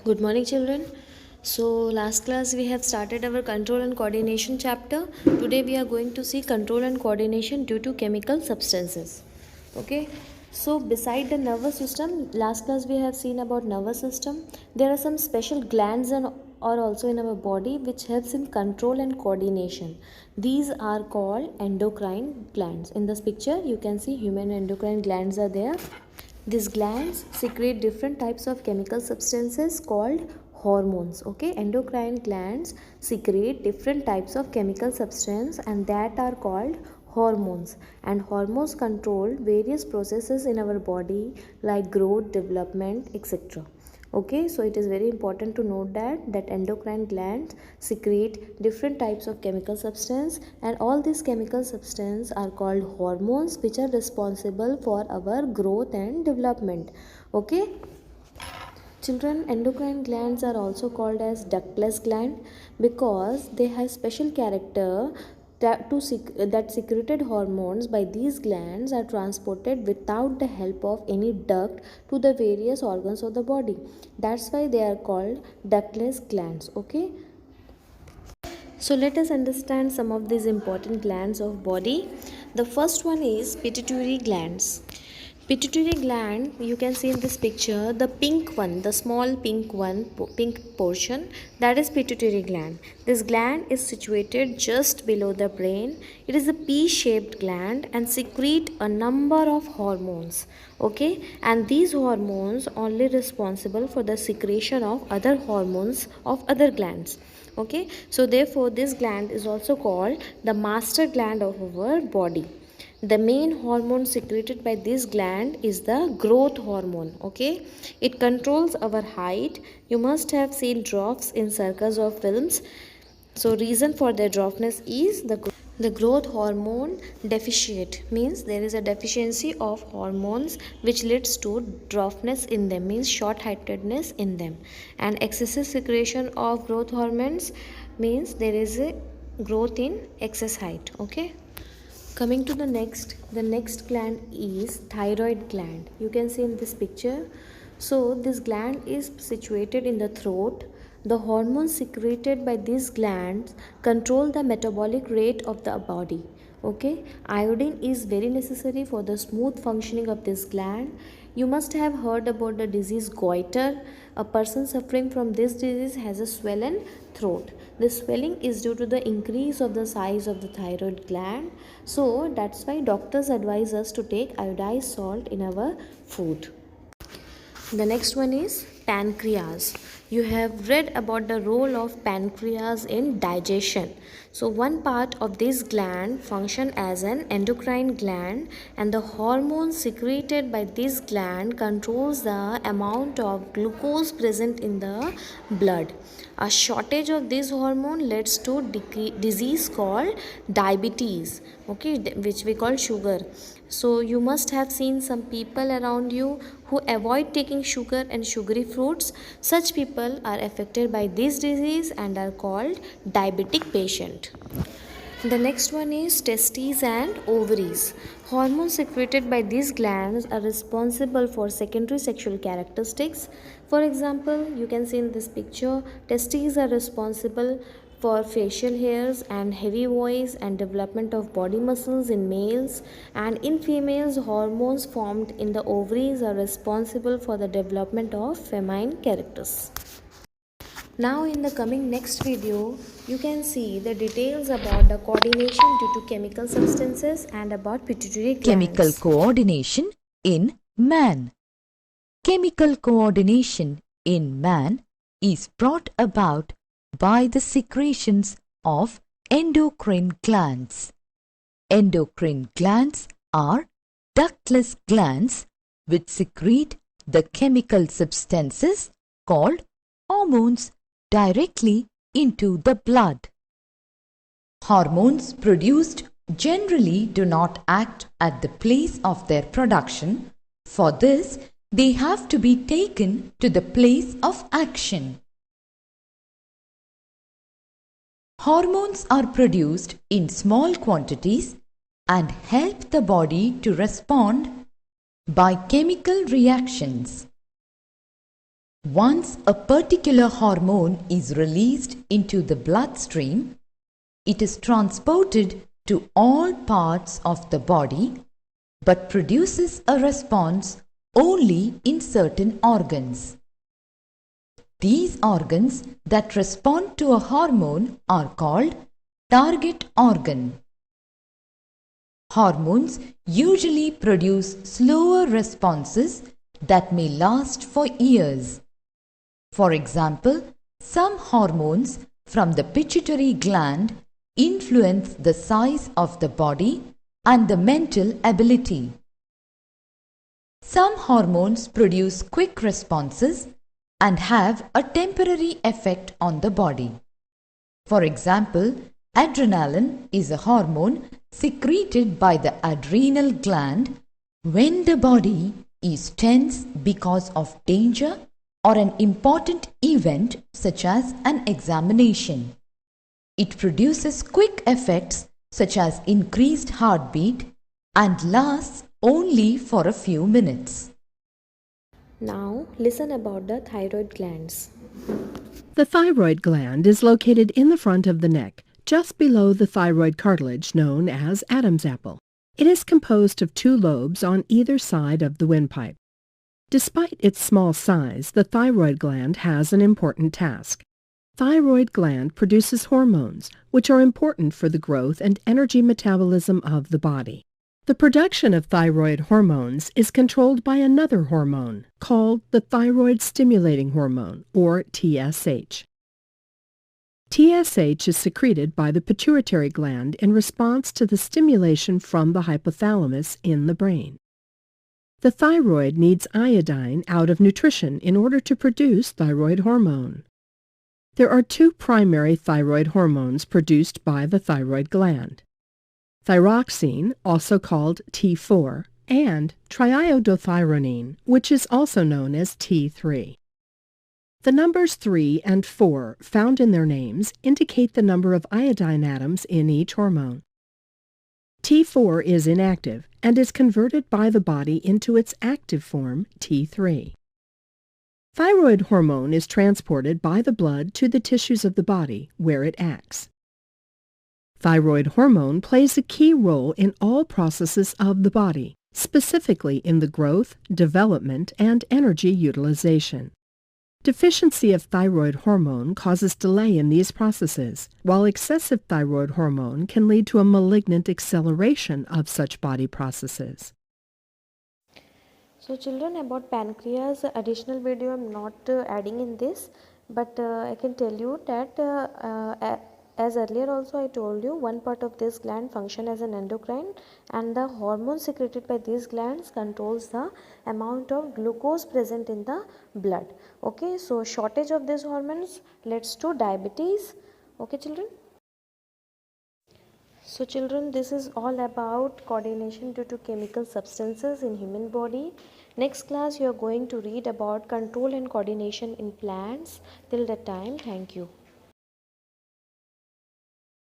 Good morning, children. So, last class we have started our control and coordination chapter. Today we are going to see control and coordination due to chemical substances. Okay. So, beside the nervous system, last class we have seen about nervous system. There are some special glands and are also in our body which helps in control and coordination. These are called endocrine glands. In this picture, you can see human endocrine glands are there. These glands secrete different types of chemical substances called hormones. Okay, endocrine glands secrete different types of chemical substance and that are called hormones, and hormones control various processes in our body like growth, development, etc. Okay, so it is very important to note that endocrine glands secrete different types of chemical substance, and all these chemical substance are called hormones, which are responsible for our growth and development. Okay, children, endocrine glands are also called as ductless gland because they have special character that secreted hormones by these glands are transported without the help of any duct to the various organs of the body. That's why they are called ductless glands. Okay, so let us understand some of these important glands of body. The first one is pituitary glands. Pituitary gland, you can see in this picture, the pink one, the small pink one, pink portion, that is pituitary gland. This gland is situated just below the brain. It is a pea-shaped gland and secrete a number of hormones. Okay, and these hormones only responsible for the secretion of other hormones of other glands. Okay, so therefore this gland is also called the master gland of our body. The main hormone secreted by this gland is the growth hormone. Okay, it controls our height. You must have seen dwarfs in circus or films. So reason for their dwarfness is the growth hormone deficit, means there is a deficiency of hormones which leads to dwarfness in them, means short-heightedness in them, and excessive secretion of growth hormones means there is a growth in excess height. Okay, coming to the next gland is thyroid gland. You can see in this picture. So this gland is situated in the throat. The hormones secreted by these glands control the metabolic rate of the body. Okay, iodine is very necessary for the smooth functioning of this gland. You must have heard about the disease goiter. A person suffering from this disease has a swollen throat. This swelling is due to the increase of the size of the thyroid gland. So that's why doctors advise us to take iodized salt in our food. The next one is pancreas. You have read about the role of pancreas in digestion. So one part of this gland function as an endocrine gland, and the hormones secreted by this gland controls the amount of glucose present in the blood. A shortage of this hormone leads to disease called diabetes, okay, which we call sugar. So you must have seen some people around you who avoid taking sugar and sugary fruits. Such people are affected by this disease and are called diabetic patient. The next one is testes and ovaries. Hormones secreted by these glands are responsible for secondary sexual characteristics. For example, you can see in this picture, testes are responsible for facial hairs and heavy voice and development of body muscles in males, and in females hormones formed in the ovaries are responsible for the development of feminine characters. Now in the coming next video, you can see the details about the coordination due to chemical substances and about pituitary glands. Chemical coordination in man. Chemical coordination in man is brought about by the secretions of endocrine glands. Endocrine glands are ductless glands which secrete the chemical substances called hormones directly into the blood. Hormones produced generally do not act at the place of their production. For this, they have to be taken to the place of action. Hormones are produced in small quantities and help the body to respond by chemical reactions. Once a particular hormone is released into the bloodstream, it is transported to all parts of the body but produces a response only in certain organs. These organs that respond to a hormone are called target organ. Hormones usually produce slower responses that may last for years. For example, some hormones from the pituitary gland influence the size of the body and the mental ability. Some hormones produce quick responses and have a temporary effect on the body. For example, adrenaline is a hormone secreted by the adrenal gland when the body is tense because of danger or an important event such as an examination. It produces quick effects such as increased heartbeat and lasts only for a few minutes. Now listen about the thyroid glands. The thyroid gland is located in the front of the neck, just below the thyroid cartilage known as Adam's apple. It is composed of 2 lobes on either side of the windpipe. Despite its small size, the thyroid gland has an important task. Thyroid gland produces hormones, which are important for the growth and energy metabolism of the body. The production of thyroid hormones is controlled by another hormone called the thyroid stimulating hormone, or TSH. TSH is secreted by the pituitary gland in response to the stimulation from the hypothalamus in the brain. The thyroid needs iodine out of nutrition in order to produce thyroid hormone. There are 2 primary thyroid hormones produced by the thyroid gland: thyroxine, also called T4, and triiodothyronine, which is also known as T3. The numbers 3 and 4 found in their names indicate the number of iodine atoms in each hormone. T4 is inactive and is converted by the body into its active form, T3. Thyroid hormone is transported by the blood to the tissues of the body, where it acts. Thyroid hormone plays a key role in all processes of the body, specifically in the growth, development, and energy utilization. Deficiency of thyroid hormone causes delay in these processes, while excessive thyroid hormone can lead to a malignant acceleration of such body processes. So children, about pancreas, additional video I am not adding in this, but I can tell you that as earlier also I told you, one part of this gland function as an endocrine, and the hormone secreted by these glands controls the amount of glucose present in the blood. Okay, so shortage of these hormones leads to diabetes. Okay children. So children, this is all about coordination due to chemical substances in human body. Next class you are going to read about control and coordination in plants. Till that time, thank you.